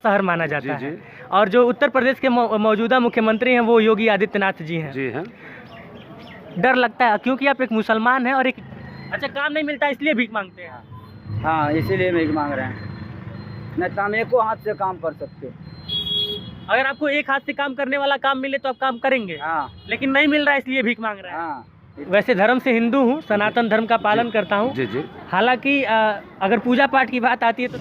शहर माना जाता जी, है। जी। और जो उत्तर प्रदेश के मौजूदा मुख्यमंत्री हैं वो योगी आदित्यनाथ जी हैं। जी हैं। डर लगता है क्योंकि आप एक मुसलमान हैं और एक अच्छा काम नहीं मिलता इसलिए भीख मांगते हैं। हाँ, इसीलिए भीख मांग रहे हैं। नहीं तो हम एको हाथ से काम कर सकते। अगर आपको एक हाथ से काम करने वाला काम मिले तो आप काम करेंगे। हाँ लेकिन नहीं मिल रहा है इसलिए भीख मांग रहे हैं। हाँ। वैसे धर्म से हिंदू हूँ, सनातन धर्म का पालन करता हूँ। जी जी। हालांकि अगर पूजा पाठ की बात आती है तो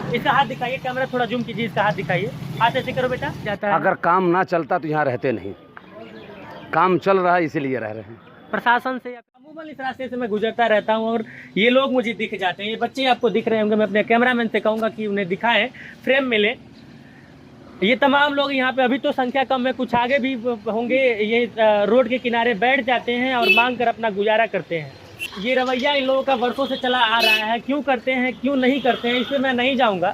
इसका हाथ दिखाइए, कैमरा थोड़ा जूम कीजिए, इसका हाथ दिखाइए, हाथ ऐसे करो बेटा। जाता है अगर काम ना चलता तो यहाँ रहते नहीं, काम चल रहा है इसीलिए रह रहे हैं। प्रशासन से अमूमन इस रास्ते से मैं गुजरता रहता हूँ और ये लोग मुझे दिख जाते हैं। ये बच्चे आपको दिख रहे होंगे, मैं अपने कैमरामैन से कहूँगा कि उन्हें दिखाएं, फ्रेम में ले। ये तमाम लोग यहाँ पे अभी तो संख्या कम है, कुछ आगे भी होंगे। ये रोड के किनारे बैठ जाते हैं और मांग कर अपना गुजारा करते हैं। ये रवैया इन लोगों का वर्षों से चला आ रहा है। क्यों करते हैं क्यों नहीं करते हैं इसमें मैं नहीं जाऊँगा।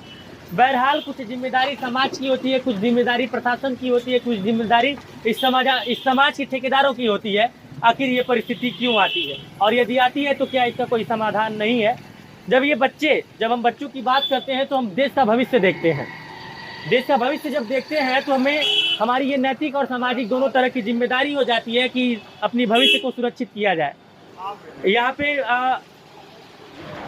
बहरहाल कुछ जिम्मेदारी समाज की होती है, कुछ जिम्मेदारी प्रशासन की होती है, कुछ जिम्मेदारी इस समाज के ठेकेदारों की होती है। आखिर ये परिस्थिति क्यों आती है और यदि आती है तो क्या इसका कोई समाधान नहीं है। जब हम बच्चों की बात करते हैं तो हम देश का भविष्य देखते हैं। देश का भविष्य जब देखते हैं तो हमारी ये नैतिक और सामाजिक दोनों तरह की जिम्मेदारी हो जाती है कि अपनी भविष्य को सुरक्षित किया जाए। यहाँ पे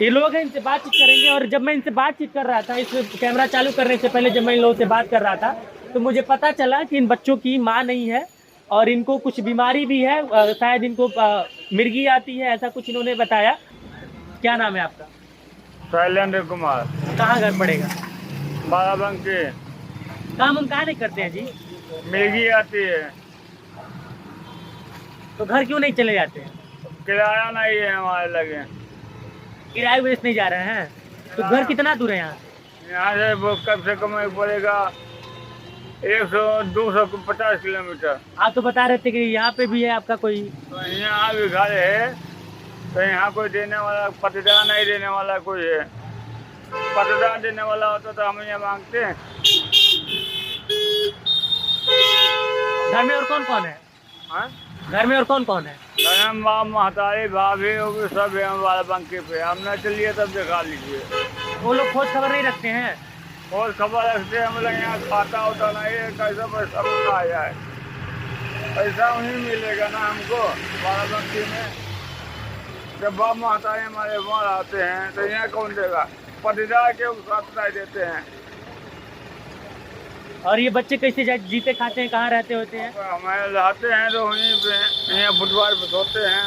ये लोग हैं, इनसे बातचीत करेंगे। और जब मैं इनसे बातचीत कर रहा था, इस कैमरा चालू करने से पहले जब मैं इन लोगों से बात कर रहा था तो मुझे पता चला कि इन बच्चों की माँ नहीं है और इनको कुछ बीमारी भी है। शायद इनको मिर्गी आती है, ऐसा कुछ इन्होंने बताया। क्या नाम है आपका? शैलेंद्र कुमार। कहाँ घर पड़ेगा? बाराबंकी। काम हम कहाँ नहीं करते हैं जी? मिर्गी आती है तो घर क्यों नहीं चले जाते हैं? किराया नहीं है हमारे लगे। किराए वेस्ट नहीं जा रहे हैं तो घर कितना दूर है यहाँ? यहाँ से वो कम से कम पड़ेगा 100-250 किलोमीटर। आप तो बता रहे थे कि यहाँ पे भी है आपका कोई। तो यहाँ भी घर है तो यहाँ कोई देने वाला, पट्टेदार नहीं देने वाला कोई है। पट्टेदार देने वाला होता तो हम यहाँ मांगते हैं। घर में और कौन कौन है? हाँ? घर में और कौन कौन है? हम बाप महतारी भाभी होगी सब है बाराबंकी पे। हम न चलिए तब दिखा लीजिए। वो लोग खोज खबर नहीं रखते हैं। और खबर रखते हैं, हम लोग यहाँ खाता होता नहीं है, कैसे पैसा आ जाए। पैसा वहीं मिलेगा ना हमको बाराबंकी में। जब बाप महतारी हमारे वहाँ आते हैं तो यहाँ कौन देगा? पट्टेदार के साथ नहीं देते हैं। और ये बच्चे कैसे जीते खाते हैं, कहाँ रहते होते हैं? हमारे रहते हैं तो वहीं पे, यहाँ फुटबॉल पे सोते हैं।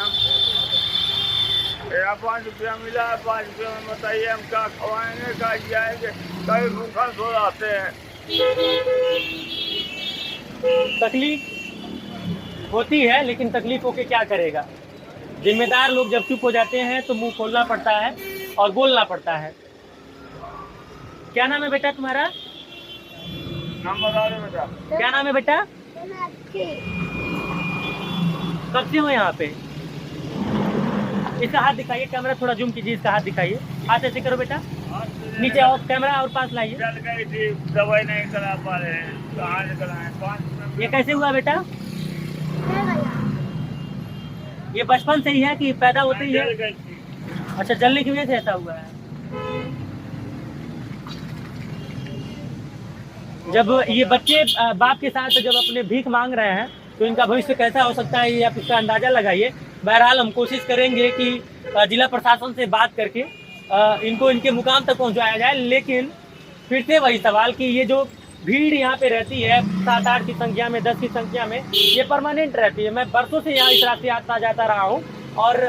यहाँ 5 रुपया मिला है, 5 रुपया में बताइए हम क्या खवाएंगे, क्या जाएंगे? कभी भूखा सो जाते हैं। तकलीफ होती है लेकिन तकलीफ होके क्या करेगा। जिम्मेदार लोग जब चुप हो जाते हैं तो मुंह खोलना पड़ता है और बोलना पड़ता है। क्या नाम है बेटा तुम्हारा? नाम बता दो बेटा। क्या नाम है बेटा? कब से हो यहाँ पे? इसका हाथ दिखाइए, कैमरा थोड़ा जूम कीजिए, इसका हाथ दिखाइए, हाथ ऐसे करो बेटा, नीचे आओ, कैमरा और पास लाइए। चल गई थी, दवाई नहीं करा पा रहे हैं, कहाँ से कराएं? 5 ये कैसे हुआ बेटा? ये बचपन से ही है कि पैदा होते ही है? चल गई थी। अच्छा, जलने की वजह से ऐसा हुआ है। जब ये बच्चे बाप के साथ जब अपने भीख मांग रहे हैं तो इनका भविष्य कैसा हो सकता है ये आप इसका अंदाजा लगाइए। बहरहाल हम कोशिश करेंगे कि जिला प्रशासन से बात करके इनको इनके मुकाम तक पहुंचाया जाए। लेकिन फिर से वही सवाल कि ये जो भीड़ यहाँ पे रहती है 7-8 की संख्या में, 10 की संख्या में, ये परमानेंट रहती है। मैं बरसों से यहाँ इस रास्ते आता जाता रहा हूँ और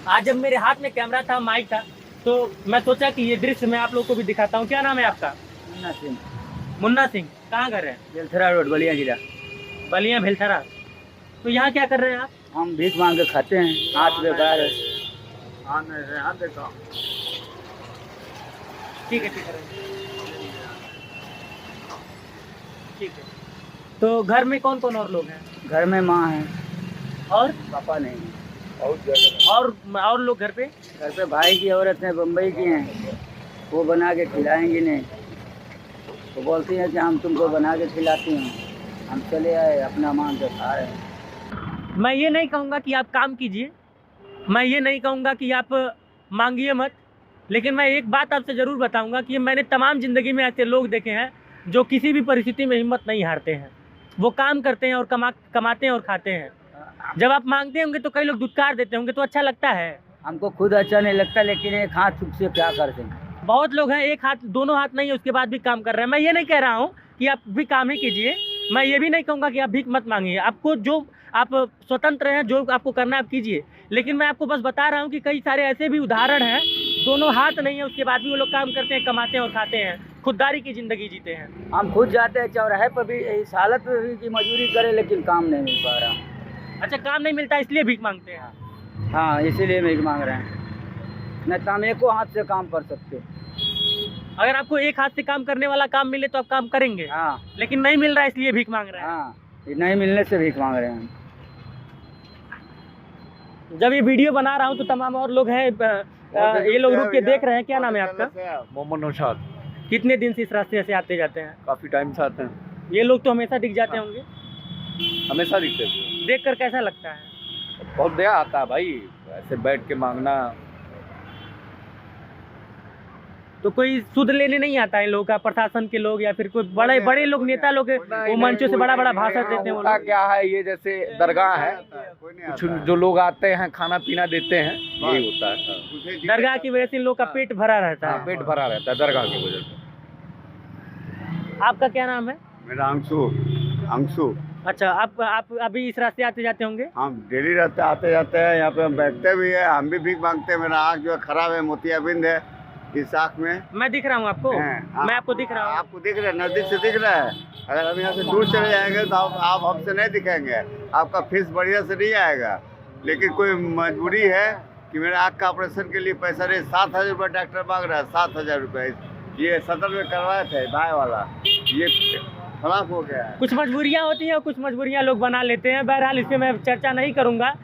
आज जब मेरे हाथ में कैमरा था, माइक था, तो मैं सोचा कि ये दृश्य मैं आप लोग को भी दिखाता हूँ। क्या नाम है आपका? मुन्ना सिंह। मुन्ना सिंह। कहाँ घर है? बेलथरा रोड, बलिया जिला। बलिया भेलथरा। तो यहाँ क्या कर रहे हैं आप? हम भीख मांग के खाते हैं, हाथ बेकार है। हाँ नहीं से हाँ देखा। ठीक है, ठीक है, ठीक है। तो घर में कौन कौन और लोग हैं? घर में माँ है और पापा नहीं है। और लोग घर पे? घर पे भाई की औरत है, बम्बई की हैं, वो बना के खिलाएंगी नहीं। वो बोलती हैं कि हम तुमको बना के खिलाती हैं। हम चले आए, अपना मांग के खा रहे हैं। मैं ये नहीं कहूँगा कि आप काम कीजिए, मैं ये नहीं कहूँगा कि आप मांगिए मत, लेकिन मैं एक बात आपसे ज़रूर बताऊंगा कि मैंने तमाम ज़िंदगी में ऐसे लोग देखे हैं जो किसी भी परिस्थिति में हिम्मत नहीं हारते हैं, वो काम करते हैं और कमाते हैं और खाते हैं। जब आप मांगते होंगे तो कई लोग दुत्कार देते होंगे, तो अच्छा लगता है? हमको खुद अच्छा नहीं लगता, लेकिन एक हाथ चुप से क्या करते हैं। बहुत लोग हैं एक हाथ, दोनों हाथ नहीं है उसके बाद भी काम कर रहे हैं। मैं ये नहीं कह रहा हूँ कि आप भी काम ही कीजिए, मैं ये भी नहीं कहूँगा कि आप भीख मत मांगिए, आपको जो आप स्वतंत्र हैं, जो आपको करना है आप कीजिए। लेकिन मैं आपको बस बता रहा हूँ कि कई सारे ऐसे भी उदाहरण हैं, दोनों हाथ नहीं है उसके बाद भी वो लोग काम करते हैं, कमाते हैं और खाते हैं, खुददारी की ज़िंदगी जीते हैं। हम खुद जाते हैं चौराहे पर भी इस हालत में भी कि मजदूरी करें, लेकिन काम नहीं मिल पा रहा। अच्छा, काम नहीं मिलता इसलिए भीख मांगते हैं? हाँ, इसीलिए भीख मांग रहे हैं, नहीं तो हम एको हाथ से काम कर सकते। अगर आपको एक हाथ से काम करने वाला काम मिले तो आप काम करेंगे? हाँ, लेकिन नहीं मिल रहा है इसलिए भीख मांग रहे हैं। हाँ, ये नहीं मिलने से भीख मांग रहे हैं। जब ये वीडियो बना रहा हूँ तो तमाम और लोग हैं, ये लोग रुक के देख रहे हैं। क्या नाम है आपका? मोहम्मद नौशाद। कितने दिन से इस रास्ते से आते जाते हैं? काफ़ी टाइम से आते हैं। ये लोग तो हमेशा दिख जाते होंगे, हमेशा दिखते थे। देखकर कैसा लगता है? बहुत दया आता है भाई, ऐसे बैठ के मांगना। तो कोई सुध लेने नहीं आता है लोगों का, प्रशासन के लोग या फिर कोई बड़े बड़े लोग, नेता लोग, वो मंचों से बड़ा बड़ा भाषण देते हैं वो होता लोग? क्या है, ये जैसे दरगाह है, कुछ जो लोग आते हैं खाना पीना देते हैं, यही होता है। दरगाह की वजह से इन लोग का पेट भरा रहता हाँ, है। पेट भरा रहता है दरगाह की वजह से। आपका क्या नाम है? मेरा अंशु। अच्छा, आप अभी इस रास्ते आते जाते होंगे? हम डेली रहते आते जाते हैं, यहाँ पे हम बैठते भी है, हम भी भीख मांगते हैं। मेरा आँख जो है खराब है, मोतियाबिंद है इस आँख में। मैं दिख रहा हूँ आपको? मैं आपको दिख रहा हूँ? आपको दिख रहा है, नजदीक से दिख रहा है। अगर हम यहाँ से दूर चले जाएंगे तो आप हमसे नहीं दिखेंगे, आपका फीस बढ़िया से नहीं आएगा। लेकिन कोई मजबूरी है कि मेरे आँख का ऑपरेशन के लिए पैसा नहीं, 7,000 रुपये डॉक्टर मांग रहा है, 7,000 रुपये। ये सदर में करवाए थे भाई वाला, ये खराब हो गया है। कुछ मजबूरियाँ होती हैं और कुछ मजबूरियाँ लोग बना लेते हैं। बहरहाल इस पर मैं चर्चा नहीं करूँगा,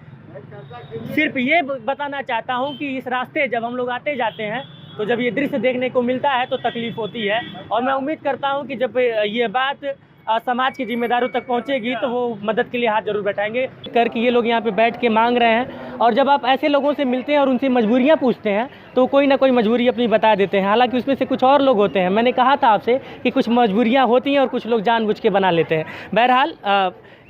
सिर्फ ये बताना चाहता हूँ कि इस रास्ते जब हम लोग आते जाते हैं तो जब ये दृश्य देखने को मिलता है तो तकलीफ होती है। और मैं उम्मीद करता हूँ कि जब ये बात समाज के जिम्मेदारों तक पहुँचेगी तो वो मदद के लिए हाथ जरूर बैठाएंगे। करके ये लोग यहाँ पे बैठ के मांग रहे हैं, और जब आप ऐसे लोगों से मिलते हैं और उनसे मजबूरियाँ पूछते हैं तो कोई ना कोई मजबूरी अपनी बता देते हैं। हालांकि उसमें से कुछ और लोग होते हैं, मैंने कहा था आपसे कि कुछ मजबूरियाँ होती हैं और कुछ लोग जानबूझ के बना लेते हैं। बहरहाल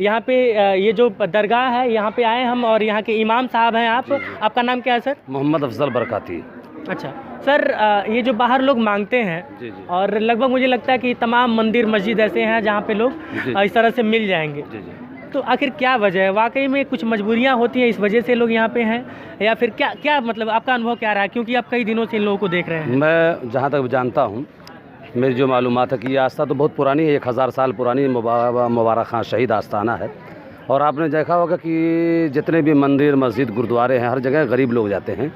यहाँ पे ये जो दरगाह है, यहाँ पे आए हम और यहाँ के इमाम साहब हैं। आपका नाम क्या है सर? मोहम्मद अफजल बरकाती। अच्छा सर, ये जो बाहर लोग मांगते हैं, जी जी और लगभग मुझे लगता है कि तमाम मंदिर मस्जिद ऐसे हैं जहाँ पे लोग जी। इस तरह से मिल जाएंगे, जी जी। तो आखिर क्या वजह है? वाकई में कुछ मजबूरियाँ होती हैं, इस वजह से लोग यहाँ पे हैं, या फिर क्या क्या मतलब आपका अनुभव क्या रहा है? क्योंकि आप कई दिनों से इन लोगों को देख रहे हैं। मैं जहाँ तक जानता हूँ, मेरी जो मालूमात है कि ये आस्था तो बहुत पुरानी है, 1000 साल पुरानी मुबारक खां शहीद आस्थाना है। और आपने देखा होगा कि जितने भी मंदिर मस्जिद गुरुद्वारे हैं, हर जगह गरीब लोग जाते हैं।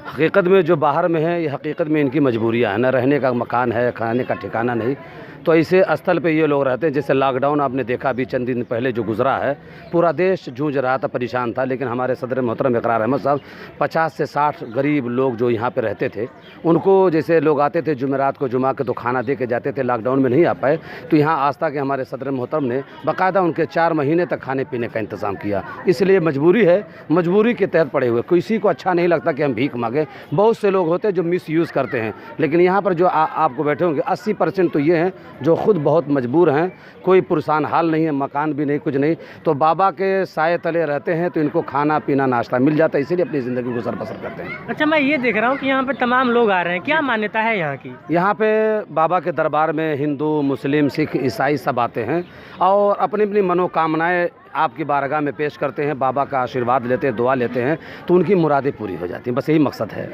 हकीकत में जो बाहर में है, ये हकीकत में इनकी मजबूरियाँ हैं, न रहने का मकान है, खाने का ठिकाना नहीं, तो ऐसे स्थल पे ये लोग रहते हैं। जैसे लॉकडाउन आपने देखा अभी चंद दिन पहले जो गुजरा है, पूरा देश जूझ रहा था, परेशान था, लेकिन हमारे सदर मोहतरम इकरार अहमद साहब 50 से 60 गरीब लोग जो यहाँ पे रहते थे, उनको जैसे लोग आते थे जुमेरात को जुमा के तो खाना दे के जाते थे, लॉकडाउन में नहीं आ पाए, तो यहाँ आस्था के हमारे सदर मोहतरम ने बाकायदा उनके 4 महीने तक खाने पीने का इंतज़ाम किया। इसलिए मजबूरी है, मजबूरी के तहत पड़े हुए, किसी को अच्छा नहीं लगता कि हम भीख मांगे। बहुत से लोग होते हैं जो मिस यूज़ करते हैं, लेकिन यहाँ पर जो आपको बैठे होंगे 80% तो ये हैं जो खुद बहुत मजबूर हैं, कोई पुरसान हाल नहीं है, मकान भी नहीं, कुछ नहीं, तो बाबा के साए तले रहते हैं, तो इनको खाना पीना नाश्ता मिल जाता है, इसीलिए अपनी ज़िंदगी गुजर बसर करते हैं। अच्छा, मैं ये देख रहा हूँ कि यहाँ पे तमाम लोग आ रहे हैं, क्या मान्यता है यहाँ की? यहाँ पे बाबा के दरबार में हिंदू मुस्लिम सिख ईसाई सब आते हैं और अपनी अपनी मनोकामनाएं आपकी बारगाह में पेश करते हैं, बाबा का आशीर्वाद लेते हैं, दुआ लेते हैं, तो उनकी मुरादें पूरी हो जाती हैं। बस यही मकसद है।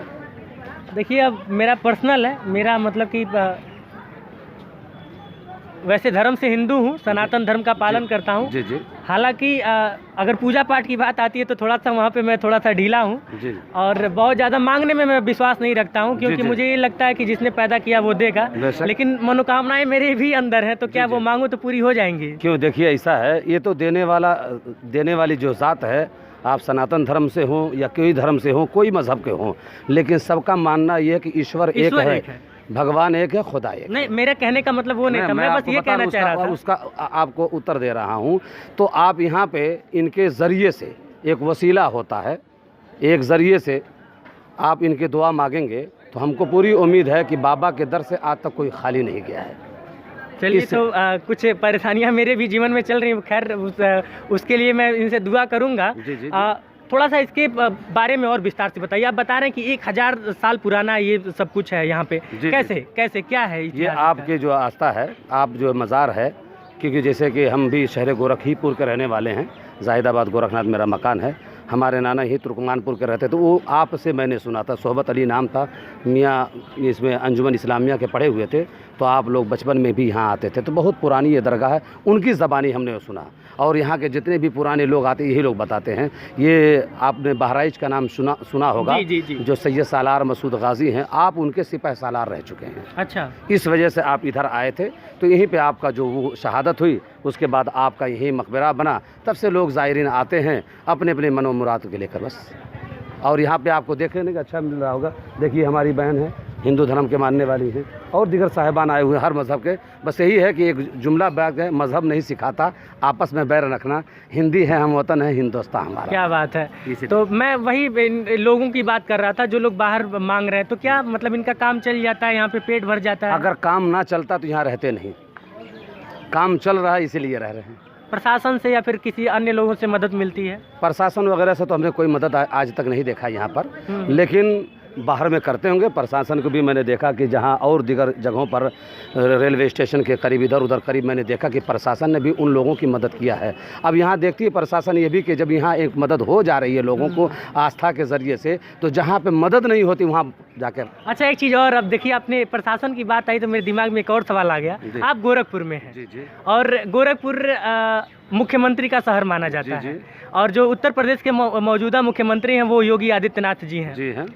देखिए, अब मेरा पर्सनल है, मेरा मतलब कि वैसे धर्म से हिंदू हूँ, सनातन धर्म का पालन करता हूँ। जी जी हालांकि अगर पूजा पाठ की बात आती है तो थोड़ा सा वहाँ पे मैं थोड़ा सा ढीला हूँ, जी। और बहुत ज़्यादा मांगने में मैं विश्वास नहीं रखता हूँ, क्योंकि जी। मुझे ये लगता है कि जिसने पैदा किया वो देगा, लेकिन मनोकामनाएं मेरे भी अंदर है, तो क्या वो मांगो तो पूरी हो जाएंगी? क्यों, देखिए ऐसा है, ये तो देने वाली जो ज़ात है, आप सनातन धर्म से हों या कोई धर्म से हों, कोई मज़हब के हों, लेकिन सबका मानना ये है कि ईश्वर एक है, भगवान एक है, खुदा एक। नहीं, मेरे कहने का मतलब वो नहीं था, मैं बस ये कहना चाह रहा था। उसका आपको उत्तर दे रहा हूँ। तो आप यहाँ पे इनके ज़रिए से, एक वसीला होता है, एक ज़रिए से आप इनकी दुआ मांगेंगे तो हमको पूरी उम्मीद है कि बाबा के दर से आज तक कोई खाली नहीं गया है। चलिए, तो कुछ परेशानियां मेरे भी जीवन में चल रही हैं, खैर उसके लिए मैं इनसे दुआ करूंगा। जी, जी, जी। थोड़ा सा इसके बारे में और विस्तार से बताइए। आप बता रहे हैं कि 1000 साल पुराना ये सब कुछ है यहाँ पे, जी, कैसे क्या है ये आपके जो आस्था है, आप जो मज़ार है, क्योंकि जैसे कि हम भी शहर गोरखीपुर के रहने वाले हैं, जाहिदाबाद गोरखनाथ मेरा मकान है, हमारे नाना ही तुर्कमानपुर के रहते, तो वो आपसे मैंने सुना था, सोहबत अली नाम था, मियाँ इसमें अंजुमन इस्लामिया के पढ़े हुए थे, तो आप लोग बचपन में भी यहाँ आते थे, तो बहुत पुरानी ये दरगाह है, उनकी ज़बानी हमने सुना। और यहाँ के जितने भी पुराने लोग आते यही लोग बताते हैं। ये आपने बहराइच का नाम सुना होगा, जी, जी। जो सैयद सालार मसूद गाजी हैं, आप उनके सिपाह सालार रह चुके हैं। अच्छा, इस वजह से आप इधर आए थे, तो यहीं पे आपका जो वो शहादत हुई, उसके बाद आपका यही मकबरा बना, तब से लोग ज़ायरीन आते हैं अपने अपने मनो मुराद के लेकर बस। और यहाँ पे आपको देखने का अच्छा मिल रहा होगा, देखिए हमारी बहन है, हिंदू धर्म के मानने वाली हैं, और दीगर साहिबान आए हुए हैं हर मज़हब के। बस यही है कि एक जुमला बैग है, मज़हब नहीं सिखाता आपस में बैर रखना, हिंदी है हम वतन है हिंदुस्तान हमारा। क्या बात है। तो मैं वही लोगों की बात कर रहा था जो लोग बाहर मांग रहे हैं, तो क्या मतलब इनका काम चल जाता है, यहाँ पे पेट भर जाता है? अगर काम ना चलता तो यहाँ रहते नहीं, काम चल रहा है इसीलिए रह रहे हैं। प्रशासन से या फिर किसी अन्य लोगों से मदद मिलती है? प्रशासन वगैरह से तो हमने कोई मदद आज तक नहीं देखा यहाँ पर, लेकिन बाहर में करते होंगे। प्रशासन को भी मैंने देखा कि जहाँ और दीगर जगहों पर रेलवे स्टेशन के करीब इधर उधर करीब मैंने देखा कि प्रशासन ने भी उन लोगों की मदद किया है। अब यहाँ देखती है प्रशासन ये भी कि जब यहाँ एक मदद हो जा रही है लोगों को आस्था के ज़रिए से, तो जहाँ पे मदद नहीं होती वहाँ जाकर। अच्छा, एक चीज़ और, अब देखिए आपने प्रशासन की बात आई तो मेरे दिमाग में एक और सवाल आ गया। आप गोरखपुर में हैं। जी, जी। और गोरखपुर मुख्यमंत्री का शहर माना जाता है, और जो उत्तर प्रदेश के मौजूदा मुख्यमंत्री हैं वो योगी आदित्यनाथ जी हैं। जी हैं।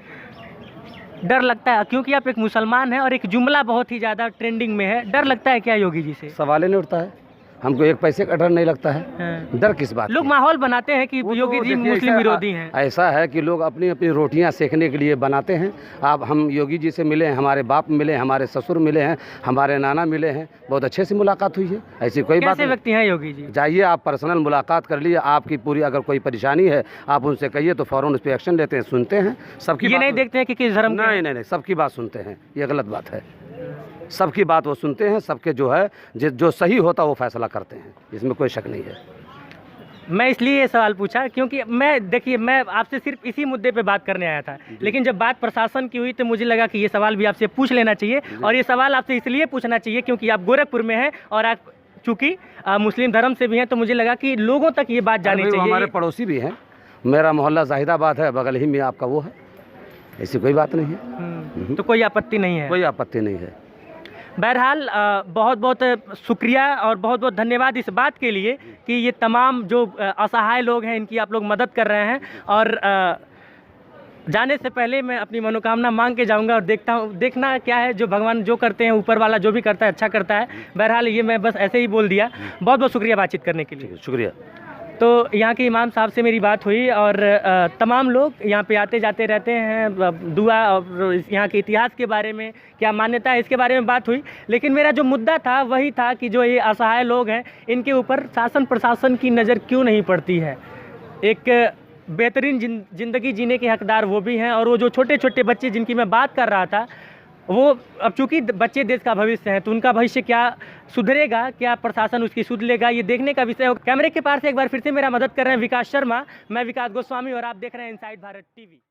डर लगता है, क्योंकि आप एक मुसलमान हैं और एक जुमला बहुत ही ज़्यादा ट्रेंडिंग में है, डर लगता है क्या योगी जी से? सवाल ही नहीं उठता है, हमको एक पैसे का डर नहीं लगता है। हाँ। डर किस बात? लोग माहौल बनाते हैं कि योगी जी मुस्लिम विरोधी हैं। ऐसा है कि लोग अपनी अपनी रोटियां सेकने के लिए बनाते हैं। आप हम योगी जी से मिले हैं, हमारे बाप मिले, हमारे ससुर मिले हैं, हमारे नाना मिले हैं, बहुत अच्छे से मुलाकात हुई है, ऐसी कोई बात नहीं। व्यक्ति हैं योगी जी? जाइए आप पर्सनल मुलाकात कर लीजिए, आपकी पूरी अगर कोई परेशानी है आप उनसे कहिए तो फ़ौरन उस पर एक्शन लेते हैं, सुनते हैं सबकी। ये नहीं देखते हैं कि किस धर्म? नहीं, सबकी बात सुनते हैं, ये गलत बात है। सबकी बात वो सुनते हैं, सबके जो है जो सही होता वो फैसला करते हैं, इसमें कोई शक नहीं है। मैं इसलिए ये सवाल पूछा क्योंकि मैं आपसे सिर्फ इसी मुद्दे पे बात करने आया था, लेकिन जब बात प्रशासन की हुई तो मुझे लगा कि ये सवाल भी आपसे पूछ लेना चाहिए। और ये सवाल आपसे इसलिए पूछना चाहिए क्योंकि आप गोरखपुर में हैं और आप चूँकि मुस्लिम धर्म से भी हैं, तो मुझे लगा कि लोगों तक ये बात जानी चाहिए। हमारे पड़ोसी भी हैं, मेरा मोहल्ला जाहिदाबाद है, बगल ही में आपका वो है, ऐसी कोई बात नहीं है। तो कोई आपत्ति नहीं है? कोई आपत्ति नहीं है। बहरहाल बहुत बहुत शुक्रिया और बहुत बहुत धन्यवाद इस बात के लिए कि ये तमाम जो असहाय लोग हैं इनकी आप लोग मदद कर रहे हैं। और जाने से पहले मैं अपनी मनोकामना मांग के जाऊंगा और देखना क्या है, जो भगवान जो करते हैं, ऊपर वाला जो भी करता है अच्छा करता है। बहरहाल ये मैं बस ऐसे ही बोल दिया। बहुत बहुत शुक्रिया बातचीत करने के लिए। शुक्रिया। तो यहाँ के इमाम साहब से मेरी बात हुई और तमाम लोग यहाँ पे आते जाते रहते हैं, दुआ और यहाँ के इतिहास के बारे में क्या मान्यता है इसके बारे में बात हुई। लेकिन मेरा जो मुद्दा था वही था कि जो ये असहाय लोग हैं इनके ऊपर शासन प्रशासन की नज़र क्यों नहीं पड़ती है। एक बेहतरीन ज़िंदगी जीने के हकदार वो भी हैं, और वो जो छोटे छोटे बच्चे जिनकी मैं बात कर रहा था, वो अब चूँकि बच्चे देश का भविष्य हैं, तो उनका भविष्य क्या सुधरेगा, क्या प्रशासन उसकी सुध लेगा, ये देखने का विषय हो। कैमरे के पार से एक बार फिर से मेरा मदद कर रहे हैं विकास शर्मा, मैं विकास गोस्वामी और आप देख रहे हैं इनसाइड भारत टीवी।